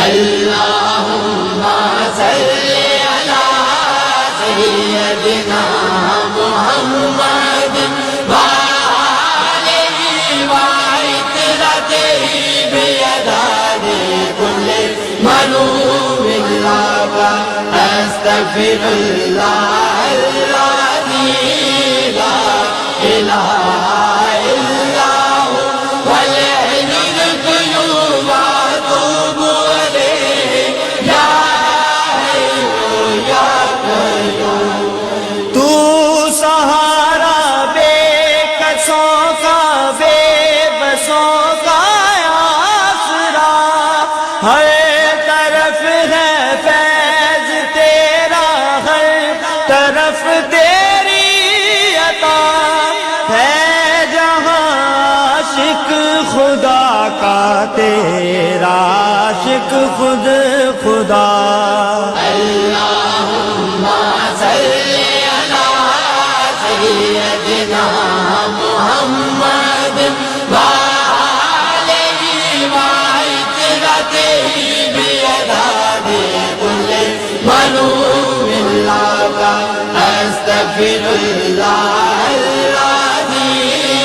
اللہم صلی علی سیدنا محمد وآلہ وعطرتہ بعدد کل معلوم لک استغفر اللہ الذی لا الہ الا هو والحی القیوم واتوب الیہ یا حی یا قیوم۔ تو سہارا بے کسوں کا، بے بسوں کا آسرا، ہر طرف ہے فیض تیرا، ہر طرف تیری عطا ہے، جہاں عاشق خدا کا تیرا عاشق خود خدا۔ اللہم صلی علی سیدنا محمد وآلہ وعطرتہ بعدد کل معلوم لک استغفر اللہ